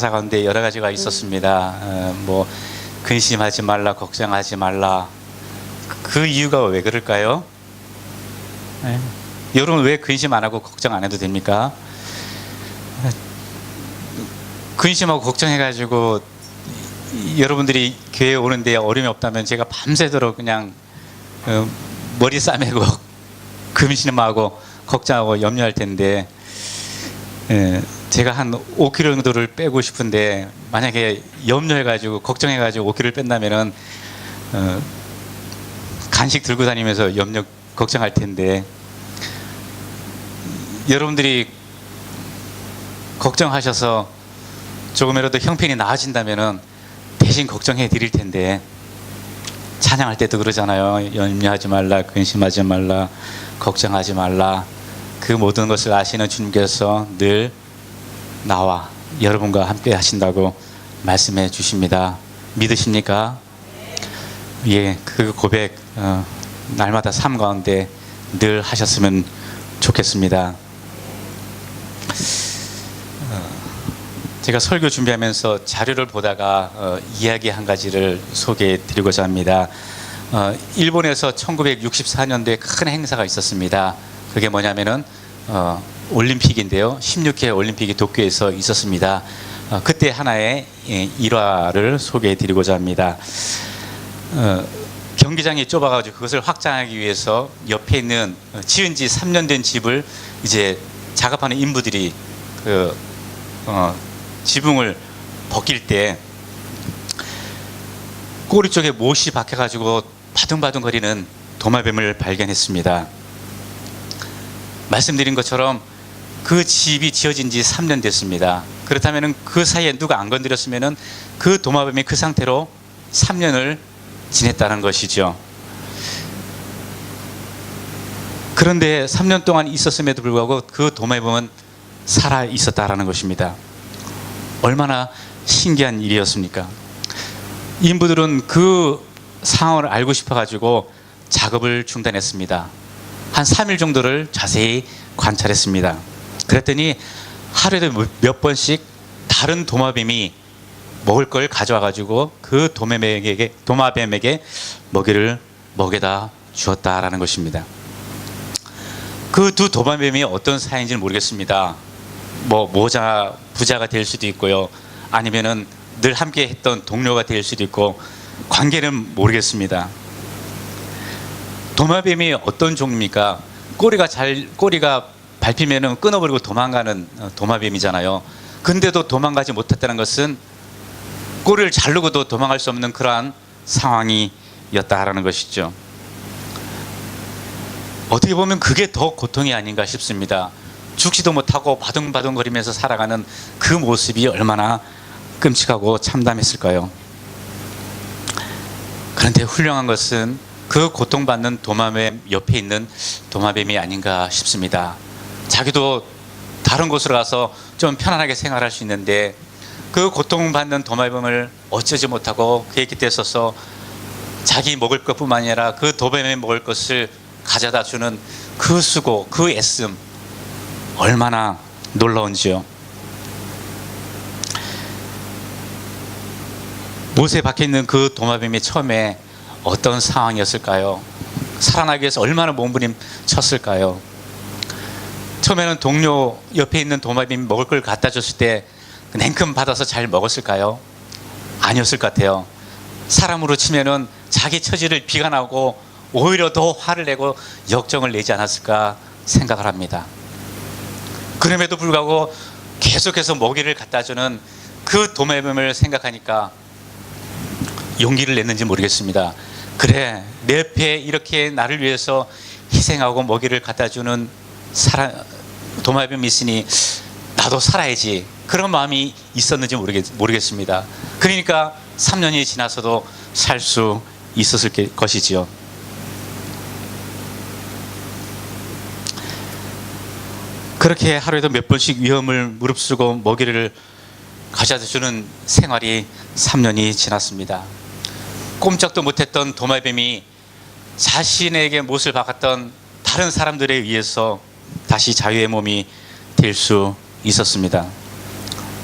가사 가운데 여러 가지가 있었습니다. 뭐 근심하지 말라, 걱정하지 말라. 그 이유가 왜 그럴까요? 네. 여러분 왜 근심 안 하고 걱정 안 해도 됩니까? 근심하고 걱정해가지고 여러분들이 교회에 오는데 어려움이 없다면 제가 밤새도록 그냥 머리 싸매고 근심하고 걱정하고 염려할 텐데, 제가 한 5kg 정도를 빼고 싶은데 만약에 염려해가지고 걱정해가지고 5kg를 뺀다면은 간식 들고 다니면서 염려 걱정할 텐데, 여러분들이 걱정하셔서 조금이라도 형편이 나아진다면은 대신 걱정해 드릴 텐데, 찬양할 때도 그러잖아요. 염려하지 말라, 근심하지 말라, 걱정하지 말라. 그 모든 것을 아시는 주님께서 늘 나와 여러분과 함께 하신다고 말씀해 주십니다. 믿으십니까? 예, 그 고백 날마다 삶 가운데 늘 하셨으면 좋겠습니다. 제가 설교 준비하면서 자료를 보다가 이야기 한 가지를 소개해 드리고자 합니다. 일본에서 1964년도에 큰 행사가 있었습니다. 그게 뭐냐면은 올림픽인데요. 16회 올림픽이 도쿄에서 있었습니다. 그때 하나의 일화를 소개해 드리고자 합니다. 경기장이 좁아가지고 그것을 확장하기 위해서 옆에 있는 지은 지 3년 된 집을 이제 작업하는 인부들이 지붕을 벗길 때 꼬리 쪽에 못이 박혀가지고 바둥바둥거리는 도마뱀을 발견했습니다. 말씀드린 것처럼 그 집이 지어진 지 3년 됐습니다. 그렇다면 그 사이에 누가 안 건드렸으면 그 도마뱀이 그 상태로 3년을 지냈다는 것이죠. 그런데 3년 동안 있었음에도 불구하고 그 도마뱀은 살아 있었다라는 것입니다. 얼마나 신기한 일이었습니까? 인부들은 그 상황을 알고 싶어 가지고 작업을 중단했습니다. 한 3일 정도를 자세히 관찰했습니다. 그랬더니 하루에도 몇 번씩 다른 도마뱀이 먹을 걸 가져와 가지고 그 도마뱀에게 먹이를 먹여다 주었다라는 것입니다. 그 두 도마뱀이 어떤 사이인지는 모르겠습니다. 뭐 부자가 될 수도 있고요, 아니면은 늘 함께 했던 동료가 될 수도 있고, 관계는 모르겠습니다. 도마뱀이 어떤 종류입니까? 꼬리가 밟히면은 끊어버리고 도망가는 도마뱀이잖아요. 근데도 도망가지 못했다는 것은 꼬리를 자르고도 도망갈 수 없는 그러한 상황이었다라는 것이죠. 어떻게 보면 그게 더 고통이 아닌가 싶습니다. 죽지도 못하고 바둥바둥거리면서 살아가는 그 모습이 얼마나 끔찍하고 참담했을까요? 그런데 훌륭한 것은 그 고통받는 도마뱀 옆에 있는 도마뱀이 아닌가 싶습니다. 자기도 다른 곳으로 가서 좀 편안하게 생활할 수 있는데 그 고통받는 도마뱀을 어쩌지 못하고 그의 곁에 서서 자기 먹을 것뿐만 아니라 그 도마뱀이 먹을 것을 가져다 주는 그 수고, 그 애씀, 얼마나 놀라운지요. 못에 박혀있는 그 도마뱀이 처음에 어떤 상황이었을까요? 살아나기 위해서 얼마나 몸부림쳤을까요? 처음에는 동료 옆에 있는 도마뱀이 먹을 걸 갖다 줬을 때 냉큼 받아서 잘 먹었을까요? 아니었을 것 같아요. 사람으로 치면은 자기 처지를 비관하고 오히려 더 화를 내고 역정을 내지 않았을까 생각을 합니다. 그럼에도 불구하고 계속해서 먹이를 갖다 주는 그 도마뱀을 생각하니까 용기를 냈는지 모르겠습니다. 그래, 내 옆에 이렇게 나를 위해서 희생하고 먹이를 갖다 주는 도마뱀이 있으니 나도 살아야지, 그런 마음이 있었는지 모르겠습니다. 그러니까 3년이 지나서도 살 수 있었을 것이지요. 그렇게 하루에도 몇 번씩 위험을 무릅쓰고 먹이를 가져다 주는 생활이 3년이 지났습니다. 꼼짝도 못했던 도마뱀이 자신에게 못을 박았던 다른 사람들에 의해서 다시 자유의 몸이 될 수 있었습니다.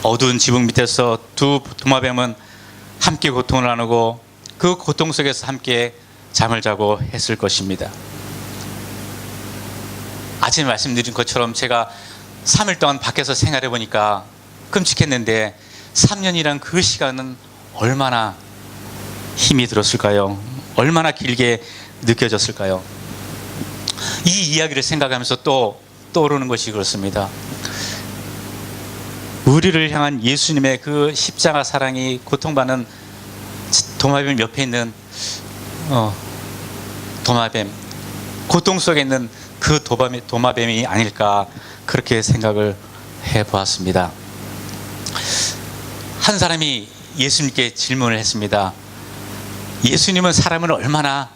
어두운 지붕 밑에서 두 도마뱀은 함께 고통을 나누고 그 고통 속에서 함께 잠을 자고 했을 것입니다. 아침에 말씀드린 것처럼 제가 3일 동안 밖에서 생활해 보니까 끔찍했는데 3년이란 그 시간은 얼마나 힘이 들었을까요? 얼마나 길게 느껴졌을까요? 이 이야기를 생각하면서 또 떠오르는 것이 그렇습니다. 우리를 향한 예수님의 그 십자가 사랑이 고통받는 도마뱀 옆에 있는 도마뱀, 고통 속에 있는 그 도마뱀이 아닐까 그렇게 생각을 해보았습니다. 한 사람이 예수님께 질문을 했습니다. 예수님은 사람을 얼마나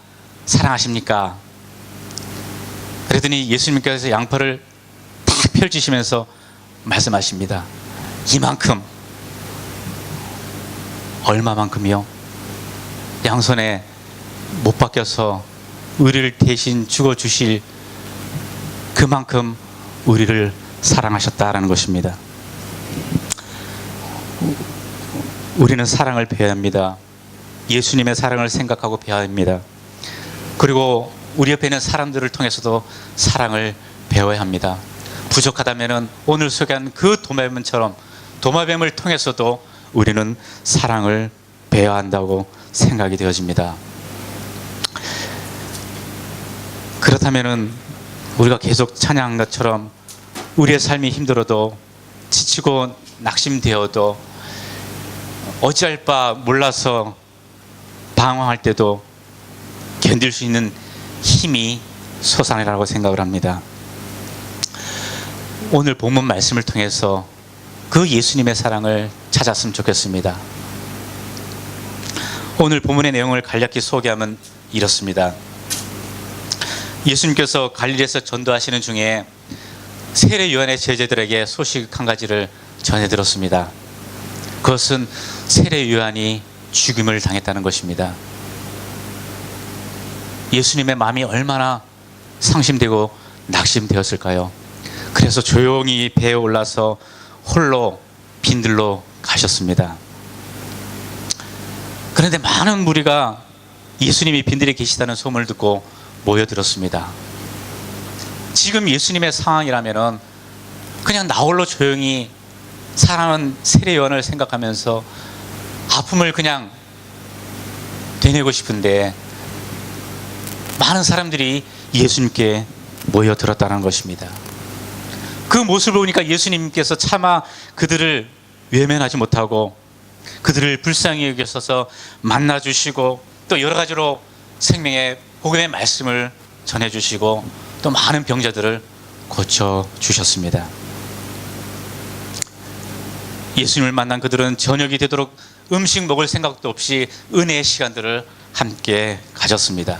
사랑하십니까? 그랬더니 예수님께서 양팔을 탁 펼치시면서 말씀하십니다. 이만큼. 얼마만큼이요? 양손에 못 박혀서 우리를 대신 죽어주실 그만큼 우리를 사랑하셨다라는 것입니다. 우리는 사랑을 배워야 합니다. 예수님의 사랑을 생각하고 배워야 합니다. 그리고 우리 옆에 있는 사람들을 통해서도 사랑을 배워야 합니다. 부족하다면 오늘 소개한 그 도마뱀을 통해서도 우리는 사랑을 배워야 한다고 생각이 되어집니다. 그렇다면 우리가 계속 찬양한 것처럼 우리의 삶이 힘들어도 지치고 낙심되어도 어찌할 바 몰라서 방황할 때도 견딜 수 있는 힘이 솟아내라고 생각을 합니다. 오늘 본문 말씀을 통해서 그 예수님의 사랑을 찾았으면 좋겠습니다. 오늘 본문의 내용을 간략히 소개하면 이렇습니다. 예수님께서 갈릴리에서 전도하시는 중에 세례 요한의 제자들에게 소식 한 가지를 전해들었습니다. 그것은 세례 요한이 죽임을 당했다는 것입니다. 예수님의 마음이 얼마나 상심되고 낙심되었을까요? 그래서 조용히 배에 올라서 홀로 빈들로 가셨습니다. 그런데 많은 무리가 예수님이 빈들에 계시다는 소문을 듣고 모여들었습니다. 지금 예수님의 상황이라면 그냥 나 홀로 조용히 사랑하는 세례 요한을 생각하면서 아픔을 그냥 되뇌고 싶은데 많은 사람들이 예수님께 모여들었다는 것입니다. 그 모습을 보니까 예수님께서 차마 그들을 외면하지 못하고 그들을 불쌍히 여기셔서 만나주시고 또 여러 가지로 생명의 복음의 말씀을 전해주시고 또 많은 병자들을 고쳐주셨습니다. 예수님을 만난 그들은 저녁이 되도록 음식 먹을 생각도 없이 은혜의 시간들을 함께 가졌습니다.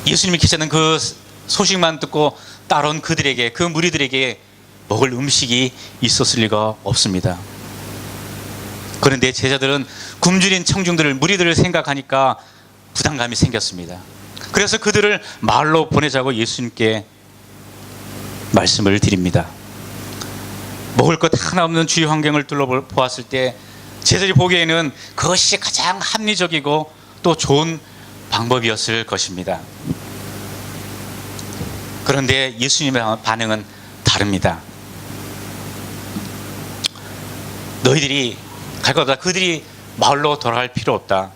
예수님이 계시는 그 소식만 듣고 따라온 그들에게, 그 무리들에게 먹을 음식이 있었을 리가 없습니다. 그런데 제자들은 굶주린 청중들을, 무리들을 생각하니까 부담감이 생겼습니다. 그래서 그들을 마을로 보내자고 예수님께 말씀을 드립니다. 먹을 것 하나 없는 주위 환경을 둘러보았을 때 제자들이 보기에는 그것이 가장 합리적이고 또 좋은 방법이었을 것입니다. 그런데 예수님의 반응은 다릅니다. 너희들이 갈 것보다 그들이 마을로 돌아갈 필요 없다.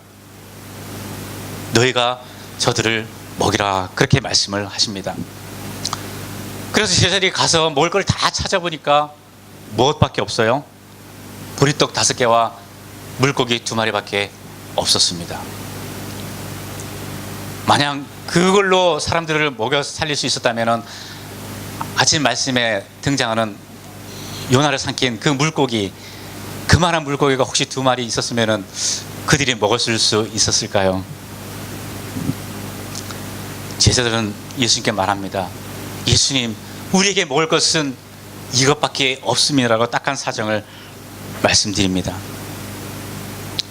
너희가 저들을 먹이라, 그렇게 말씀을 하십니다. 그래서 제자들이 가서 먹을 걸 다 찾아보니까 무엇밖에 없어요? 보리떡 5개와 물고기 2마리밖에 없었습니다. 만약 그걸로 사람들을 먹여 살릴 수 있었다면 아침 말씀에 등장하는 요나를 삼킨 그 물고기, 그만한 물고기가 혹시 2마리 있었으면 그들이 먹었을 수 있었을까요? 제자들은 예수님께 말합니다. 예수님, 우리에게 먹을 것은 이것밖에 없습니다라고 딱한 사정을 말씀드립니다.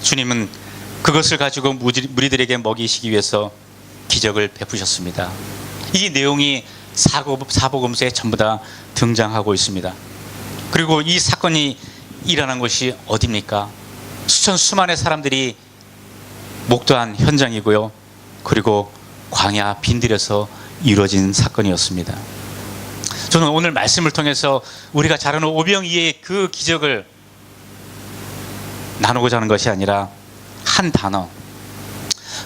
주님은 그것을 가지고 무리들에게 먹이시기 위해서 기적을 베푸셨습니다. 이 내용이 사복음서에 전부 다 등장하고 있습니다. 그리고 이 사건이 일어난 곳이 어디입니까? 수많은 사람들이 목도한 현장이고요. 그리고 광야 빈들에서 이루어진 사건이었습니다. 저는 오늘 말씀을 통해서 우리가 잘 아는 오병이의 그 기적을 나누고자 하는 것이 아니라 한 단어,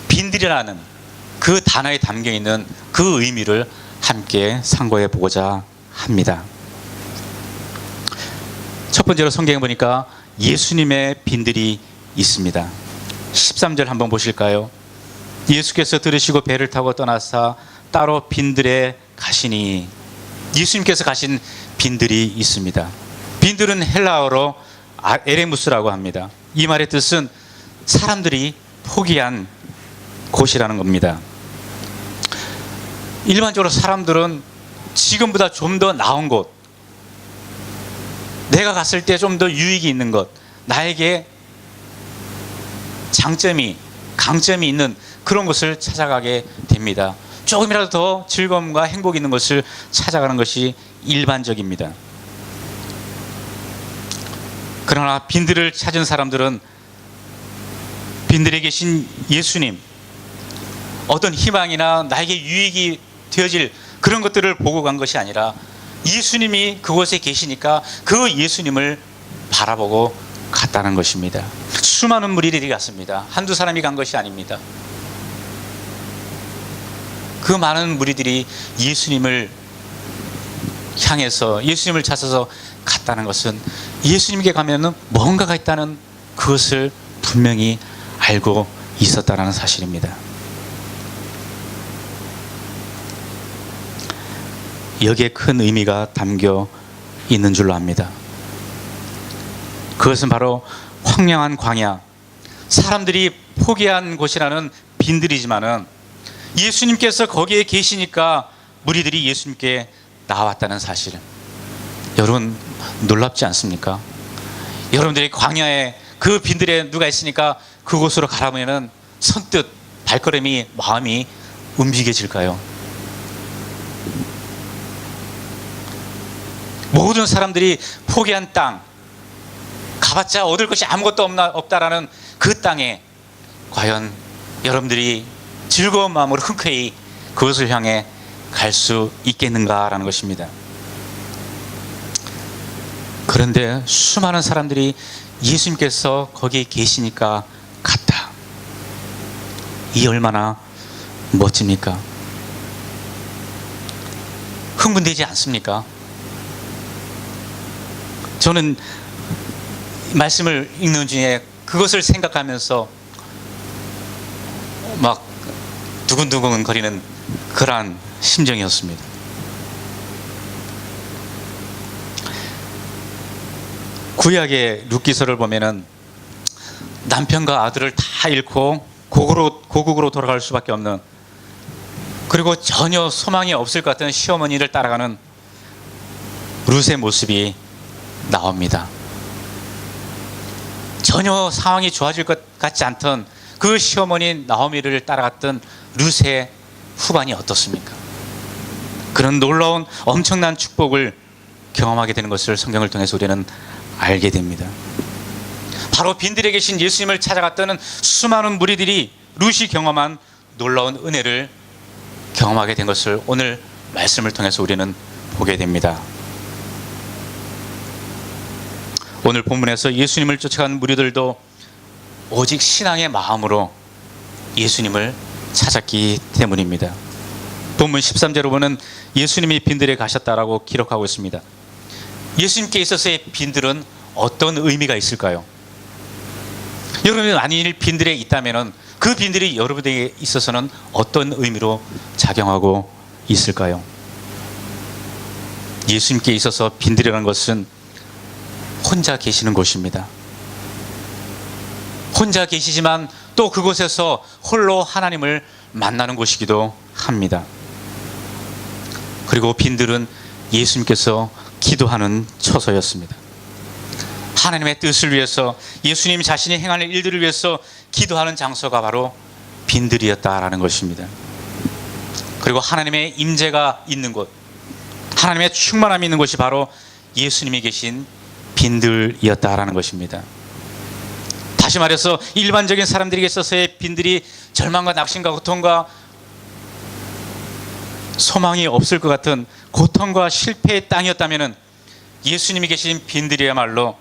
빈들이라는 그 단어에 담겨 있는 그 의미를 함께 상고해 보고자 합니다. 첫 번째로 성경에 보니까 예수님의 빈들이 있습니다. 13절 한번 보실까요? 예수께서 들으시고 배를 타고 떠나사 따로 빈들에 가시니, 예수님께서 가신 빈들이 있습니다. 빈들은 헬라어로 에레무스라고 합니다. 이 말의 뜻은 사람들이 포기한 곳이라는 겁니다. 일반적으로 사람들은 지금보다 좀 더 나은 곳, 내가 갔을 때 좀 더 유익이 있는 것, 나에게 장점이, 강점이 있는 그런 것을 찾아가게 됩니다. 조금이라도 더 즐거움과 행복이 있는 것을 찾아가는 것이 일반적입니다. 그러나 빈들을 찾은 사람들은 빈들에 계신 예수님, 어떤 희망이나 나에게 유익이 되어질 그런 것들을 보고 간 것이 아니라 예수님이 그곳에 계시니까 그 예수님을 바라보고 갔다는 것입니다. 수많은 무리들이 갔습니다. 한두 사람이 간 것이 아닙니다. 그 많은 무리들이 예수님을 향해서, 예수님을 찾아서 갔다는 것은 예수님께 가면은 뭔가가 있다는 그것을 분명히 알고 있었다는 사실입니다. 여기에 큰 의미가 담겨 있는 줄로 압니다. 그것은 바로 황량한 광야, 사람들이 포기한 곳이라는 빈들이지만은 예수님께서 거기에 계시니까 무리들이 예수님께 나왔다는 사실, 여러분 놀랍지 않습니까? 여러분들이 광야에 그 빈들에 누가 있으니까 그곳으로 가라면은 선뜻 발걸음이, 마음이 움직여질까요? 모든 사람들이 포기한 땅, 가봤자 얻을 것이 아무것도 없다라는 그 땅에 과연 여러분들이 즐거운 마음으로 흔쾌히 그것을 향해 갈 수 있겠는가라는 것입니다. 그런데 수많은 사람들이 예수님께서 거기에 계시니까 갔다. 이 얼마나 멋집니까? 흥분되지 않습니까? 저는 말씀을 읽는 중에 그것을 생각하면서 막 두근두근 거리는 그러한 심정이었습니다. 구약의 룻기서를 보면은 남편과 아들을 다 잃고 고국으로 돌아갈 수밖에 없는, 그리고 전혀 소망이 없을 것 같은 시어머니를 따라가는 룻의 모습이 나옵니다. 전혀 상황이 좋아질 것 같지 않던 그 시어머니 나오미를 따라갔던 룻의 후반이 어떻습니까? 그런 놀라운 엄청난 축복을 경험하게 되는 것을 성경을 통해서 우리는 알게 됩니다. 바로 빈들에 계신 예수님을 찾아갔던 수많은 무리들이 룻이 경험한 놀라운 은혜를 경험하게 된 것을 오늘 말씀을 통해서 우리는 보게 됩니다. 오늘 본문에서 예수님을 쫓아간 무리들도 오직 신앙의 마음으로 예수님을 찾았기 때문입니다. 본문 13절로 보면 예수님이 빈들에 가셨다라고 기록하고 있습니다. 예수님께 있어서의 빈들은 어떤 의미가 있을까요? 여러분이 만일 빈들에 있다면 그 빈들이 여러분에게 있어서는 어떤 의미로 작용하고 있을까요? 예수님께 있어서 빈들이라는 것은 혼자 계시는 곳입니다. 혼자 계시지만 또 그곳에서 홀로 하나님을 만나는 곳이기도 합니다. 그리고 빈들은 예수님께서 기도하는 처소였습니다. 하나님의 뜻을 위해서, 예수님 자신이 행하는 일들을 위해서 기도하는 장소가 바로 빈들이었다라는 것입니다. 그리고 하나님의 임재가 있는 곳, 하나님의 충만함이 있는 곳이 바로 예수님이 계신 빈들이었다라는 것입니다. 다시 말해서 일반적인 사람들에게 있어서의 빈들이 절망과 낙심과 고통과 소망이 없을 것 같은 고통과 실패의 땅이었다면 예수님이 계신 빈들이야말로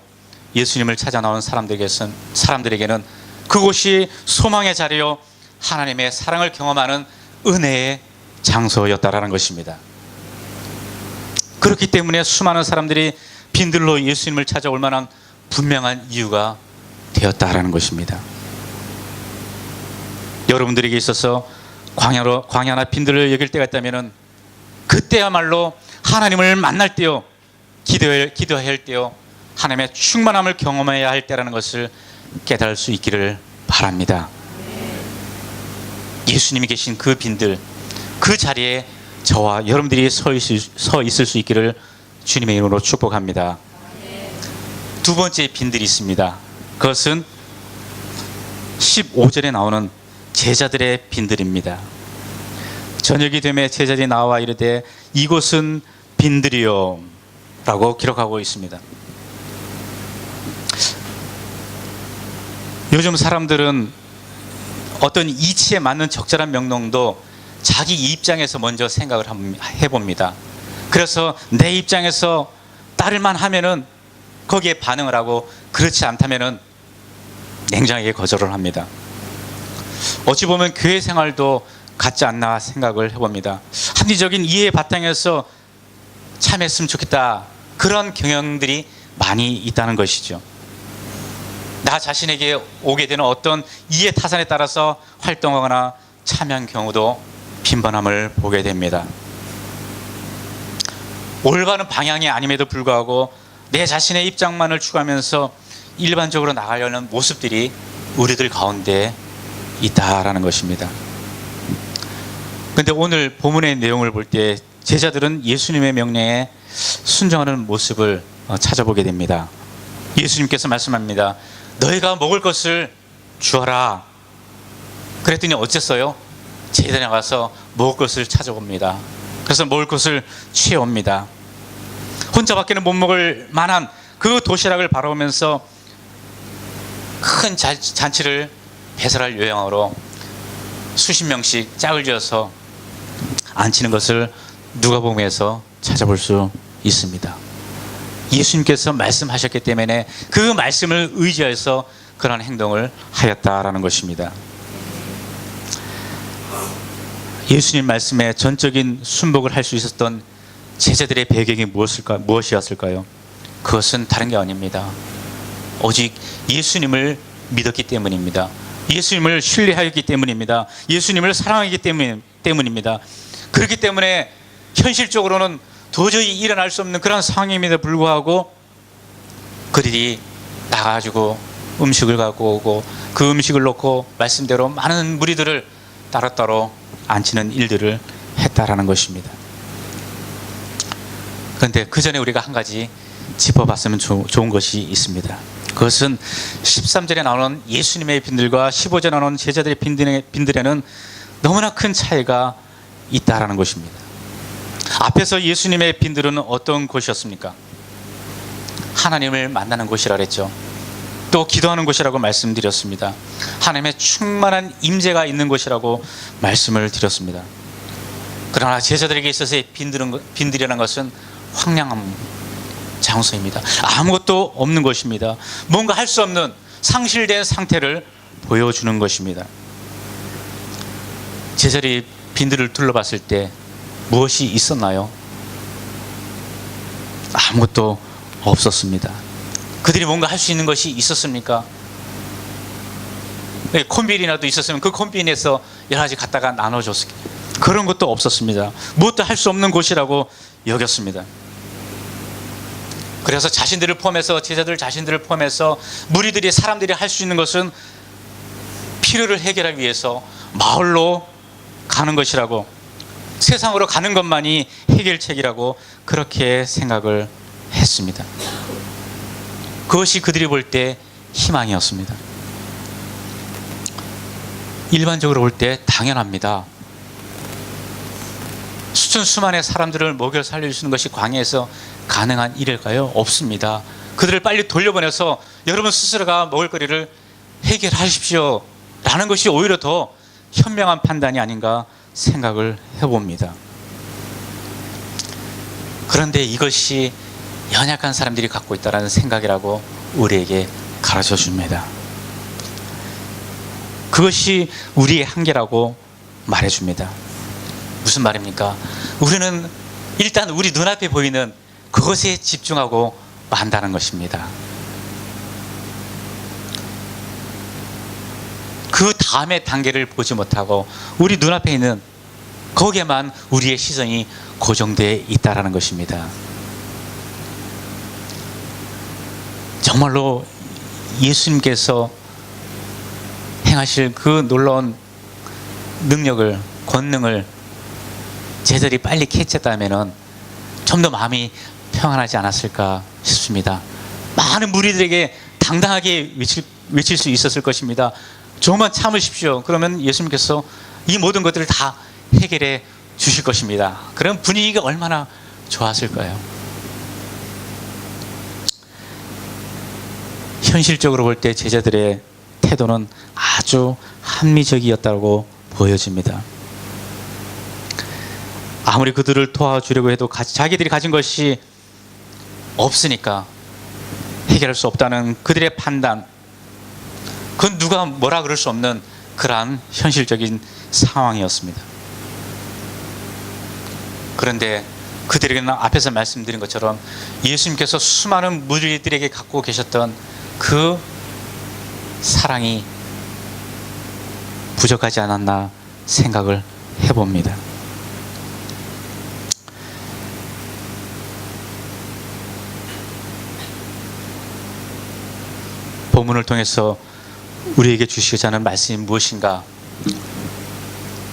예수님을 찾아 나온 사람들에게는 그곳이 소망의 자리요 하나님의 사랑을 경험하는 은혜의 장소였다라는 것입니다. 그렇기 때문에 수많은 사람들이 빈들로 예수님을 찾아올 만한 분명한 이유가 되었다라는 것입니다. 여러분들에게 있어서 광야나 빈들을 여길 때가 있다면 그때야말로 하나님을 만날 때요, 기도해야 할 때요, 하나님의 충만함을 경험해야 할 때라는 것을 깨달을 수 있기를 바랍니다. 예수님이 계신 그 빈들, 그 자리에 저와 여러분들이 서 있을 수 있기를 주님의 이름으로 축복합니다. 두 번째 빈들이 있습니다. 그것은 15절에 나오는 제자들의 빈들입니다. 저녁이 되매 제자들이 나와 이르되 이곳은 빈들이요 라고 기록하고 있습니다. 요즘 사람들은 어떤 이치에 맞는 적절한 명령도 자기 입장에서 먼저 생각을 해봅니다. 그래서 내 입장에서 따를만 하면은 거기에 반응을 하고, 그렇지 않다면은 냉정하게 거절을 합니다. 어찌 보면 교회 생활도 같지 않나 생각을 해봅니다. 합리적인 이해의 바탕에서 참했으면 좋겠다, 그런 경향들이 많이 있다는 것이죠. 나 자신에게 오게 되는 어떤 이해 타산에 따라서 활동하거나 참여한 경우도 빈번함을 보게 됩니다. 올바른 방향이 아님에도 불구하고 내 자신의 입장만을 추구하면서 일반적으로 나가려는 모습들이 우리들 가운데 있다라는 것입니다. 그런데 오늘 본문의 내용을 볼 때 제자들은 예수님의 명령에 순종하는 모습을 찾아보게 됩니다. 예수님께서 말씀합니다. 너희가 먹을 것을 주어라. 그랬더니 어쨌어요? 제자들이 나가서 먹을 것을 찾아봅니다. 그래서 먹을 것을 취해옵니다. 혼자밖에는 못 먹을 만한 그 도시락을 바라보면서 큰 잔치를 배설할 요양으로 수십 명씩 짝을 지어서 앉히는 것을 누가복음에서 찾아볼 수 있습니다. 예수님께서 말씀하셨기 때문에 그 말씀을 의지해서 그런 행동을 하였다라는 것입니다. 예수님 말씀에 전적인 순복을 할 수 있었던 제자들의 배경이 무엇이었을까요? 그것은 다른 게 아닙니다. 오직 예수님을 믿었기 때문입니다. 예수님을 신뢰하였기 때문입니다. 예수님을 사랑하기 때문입니다. 그렇기 때문에 현실적으로는 도저히 일어날 수 없는 그런 상황임에도 불구하고 그들이 나가지고 음식을 갖고 오고 그 음식을 놓고 말씀대로 많은 무리들을 따로따로 앉히는 일들을 했다라는 것입니다. 그런데 그 전에 우리가 한 가지 짚어봤으면 좋은 것이 있습니다. 그것은 13절에 나오는 예수님의 빈들과 15절에 나오는 제자들의 빈들에는 너무나 큰 차이가 있다라는 것입니다. 앞에서 예수님의 빈들은 어떤 곳이었습니까? 하나님을 만나는 곳이라 그랬죠. 또 기도하는 곳이라고 말씀드렸습니다. 하나님의 충만한 임재가 있는 곳이라고 말씀을 드렸습니다. 그러나 제자들에게 있어서의 빈들이라는 것은 황량한 장소입니다. 아무것도 없는 것입니다. 뭔가 할 수 없는 상실된 상태를 보여주는 것입니다. 제자들이 빈들을 둘러봤을 때 무엇이 있었나요? 아무것도 없었습니다. 그들이 뭔가 할 수 있는 것이 있었습니까? 콤비니라도 있었으면 그 콤비니에서 여러 가지 갖다가 나눠줬을 그런 것도 없었습니다. 무엇도 할 수 없는 곳이라고 여겼습니다. 그래서 자신들을 포함해서 제자들 자신들을 포함해서 무리들이 사람들이 할 수 있는 것은 필요를 해결하기 위해서 마을로 가는 것이라고, 세상으로 가는 것만이 해결책이라고 그렇게 생각을 했습니다. 그것이 그들이 볼 때 희망이었습니다. 일반적으로 볼 때 당연합니다. 수천수만의 사람들을 먹여 살릴 수 있는 것이 광야에서 가능한 일일까요? 없습니다. 그들을 빨리 돌려보내서 여러분 스스로가 먹을거리를 해결하십시오 라는 것이 오히려 더 현명한 판단이 아닌가 생각을 해봅니다. 그런데 이것이 연약한 사람들이 갖고 있다는 생각이라고 우리에게 가르쳐 줍니다. 그것이 우리의 한계라고 말해줍니다. 무슨 말입니까? 우리는 일단 우리 눈앞에 보이는 그것에 집중하고 만다는 것입니다. 그 다음의 단계를 보지 못하고 우리 눈앞에 있는 거기에만 우리의 시선이 고정되어 있다는 것입니다. 정말로 예수님께서 행하실 그 놀라운 능력을, 권능을 제자들이 빨리 캐치했다면 좀 더 마음이 평안하지 않았을까 싶습니다. 많은 무리들에게 당당하게 외칠 수 있었을 것입니다. 조금만 참으십시오. 그러면 예수님께서 이 모든 것들을 다 해결해 주실 것입니다. 그럼 분위기가 얼마나 좋았을까요? 현실적으로 볼 때 제자들의 태도는 아주 합리적이었다고 보여집니다. 아무리 그들을 도와주려고 해도 자기들이 가진 것이 없으니까 해결할 수 없다는 그들의 판단, 그건 누가 뭐라 그럴 수 없는 그러한 현실적인 상황이었습니다. 그런데 그들에게는 앞에서 말씀드린 것처럼 예수님께서 수많은 무리들에게 갖고 계셨던 그 사랑이 부족하지 않았나 생각을 해봅니다. 본문을 통해서 우리에게 주시고자 하는 말씀이 무엇인가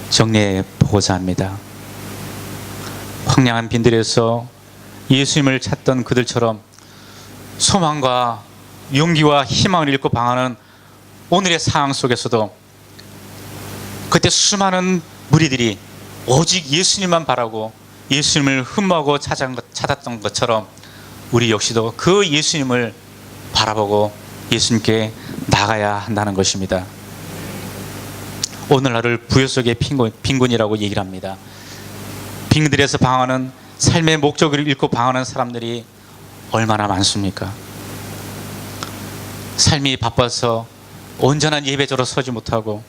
정리해 보고자 합니다. 황량한 빈들에서 예수님을 찾던 그들처럼 소망과 용기와 희망을 잃고 방황하는 오늘의 상황 속에서도 그때 수많은 무리들이 오직 예수님만 바라고 예수님을 흠모하고 찾았던 것처럼 우리 역시도 그 예수님을 바라보고 예수님께 나가야 한다는 것입니다. 오늘날을 부여 속의 빈곤이라고 얘기를 합니다. 빈들에서 방황하는 삶의 목적을 잃고 방황하는 사람들이 얼마나 많습니까? 삶이 바빠서 온전한 예배자로 서지 못하고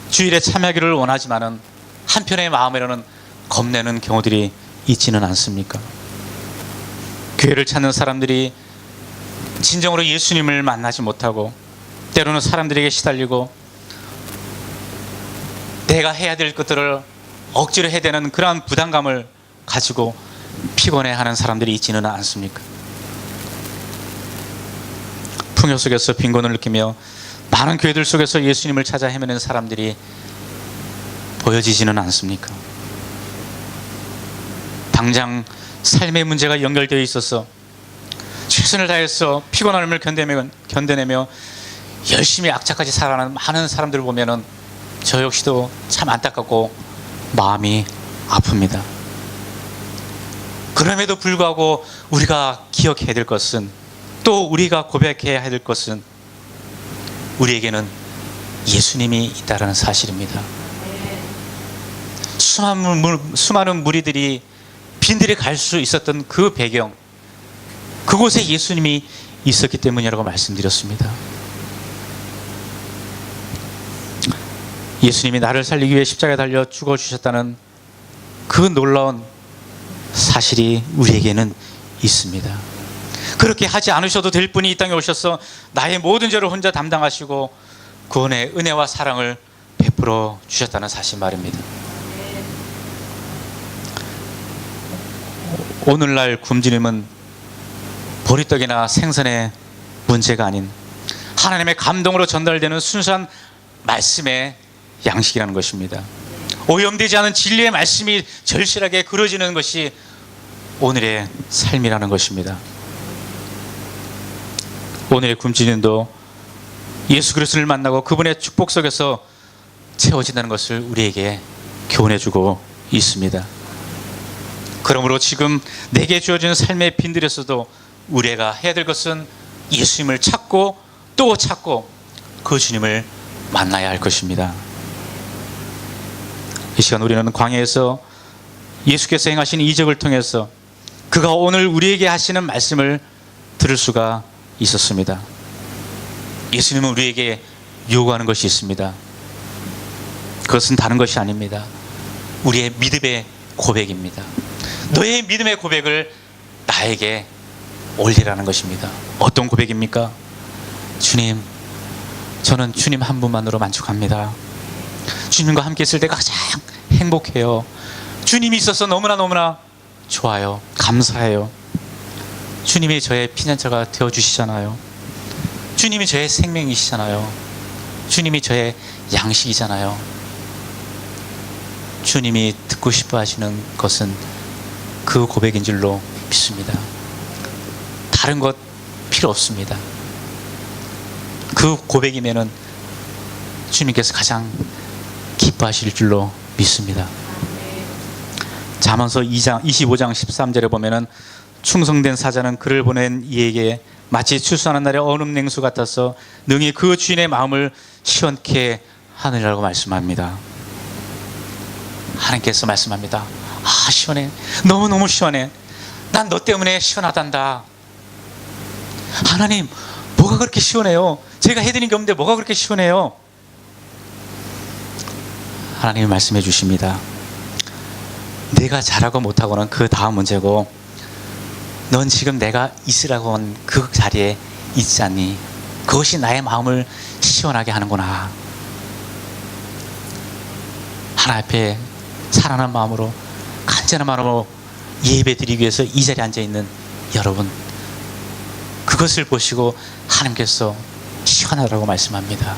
주일에 참여하기를 원하지만은 한편의 마음에는 겁내는 경우들이 있지는 않습니까? 교회를 찾는 사람들이 진정으로 예수님을 만나지 못하고 때로는 사람들에게 시달리고 내가 해야 될 것들을 억지로 해야 되는 그러한 부담감을 가지고 피곤해하는 사람들이 있지는 않습니까? 풍요 속에서 빈곤을 느끼며 많은 교회들 속에서 예수님을 찾아 헤매는 사람들이 보여지지는 않습니까? 당장 삶의 문제가 연결되어 있어서 최선을 다해서 피곤함을 견뎌내며 열심히 악착같이 살아가는 많은 사람들을 보면은 저 역시도 참 안타깝고 마음이 아픕니다. 그럼에도 불구하고 우리가 기억해야 될 것은, 또 우리가 고백해야 될 것은 우리에게는 예수님이 있다는 사실입니다. 수많은 무리들이 빈들에 갈 수 있었던 그 배경, 그곳에 예수님이 있었기 때문이라고 말씀드렸습니다. 예수님이 나를 살리기 위해 십자가에 달려 죽어주셨다는 그 놀라운 사실이 우리에게는 있습니다. 그렇게 하지 않으셔도 될 분이 이 땅에 오셔서 나의 모든 죄를 혼자 담당하시고 구원의 은혜와 사랑을 베풀어 주셨다는 사실 말입니다. 오늘날 굶주림은 보리떡이나 생선의 문제가 아닌 하나님의 감동으로 전달되는 순수한 말씀의 양식이라는 것입니다. 오염되지 않은 진리의 말씀이 절실하게 그려지는 것이 오늘의 삶이라는 것입니다. 오늘의 굶주림도 예수 그리스도를 만나고 그분의 축복 속에서 채워진다는 것을 우리에게 교훈해주고 있습니다. 그러므로 지금 내게 주어진 삶의 빈들에서도 우리가 해야 될 것은 예수님을 찾고 또 찾고 그 주님을 만나야 할 것입니다. 이 시간 우리는 광야에서 예수께서 행하신 이적을 통해서 그가 오늘 우리에게 하시는 말씀을 들을 수가 있었습니다. 예수님은 우리에게 요구하는 것이 있습니다. 그것은 다른 것이 아닙니다. 우리의 믿음의 고백입니다. 너의 믿음의 고백을 나에게 올리라는 것입니다. 어떤 고백입니까? 주님, 저는 주님 한 분만으로 만족합니다. 주님과 함께 있을 때가 가장 행복해요. 주님이 있어서 너무나 좋아요. 감사해요. 주님이 저의 피난처가 되어주시잖아요. 주님이 저의 생명이시잖아요. 주님이 저의 양식이잖아요. 주님이 듣고 싶어 하시는 것은 그 고백인 줄로 믿습니다. 다른 것 필요 없습니다. 그 고백이면은 주님께서 가장 기뻐하실 줄로 믿습니다. 잠언서 25장 13절에 보면은 충성된 사자는 그를 보낸 이에게 마치 추수하는 날의 얼음 냉수 같아서 능히 그 주인의 마음을 시원케 하느니라고 말씀합니다. 하나님께서 말씀합니다. 아, 시원해. 너무너무 시원해. 난 너 때문에 시원하단다. 하나님, 뭐가 그렇게 시원해요? 제가 해드린 게 없는데 뭐가 그렇게 시원해요? 하나님이 말씀해 주십니다. 내가 잘하고 못하고는 그 다음 문제고, 넌 지금 내가 있으라고 한 그 자리에 있지 않니? 그것이 나의 마음을 시원하게 하는구나. 하나님 앞에 살아난 마음으로, 간절한 마음으로 예배 드리기 위해서 이 자리에 앉아있는 여러분, 그것을 보시고 하나님께서 시원하라고 말씀합니다.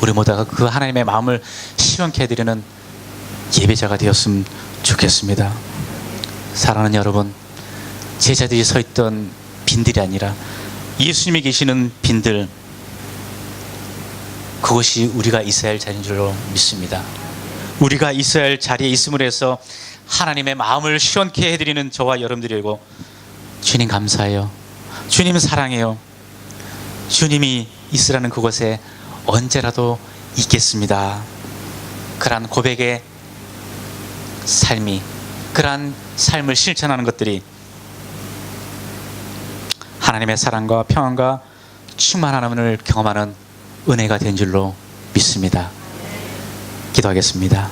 우리 모두가 그 하나님의 마음을 시원케 해드리는 예배자가 되었으면 좋겠습니다. 사랑하는 여러분, 제자들이 서 있던 빈들이 아니라 예수님이 계시는 빈들, 그것이 우리가 있어야 할 자리인 줄로 믿습니다. 우리가 있어야 할 자리에 있음으로 해서 하나님의 마음을 시원케 해드리는 저와 여러분들이고, 주님 감사해요. 주님 사랑해요. 주님이 있으라는 그곳에 언제라도 있겠습니다. 그러한 고백의 삶이, 그러한 삶을 실천하는 것들이 하나님의 사랑과 평안과 충만함을 경험하는 은혜가 된 줄로 믿습니다. 기도하겠습니다.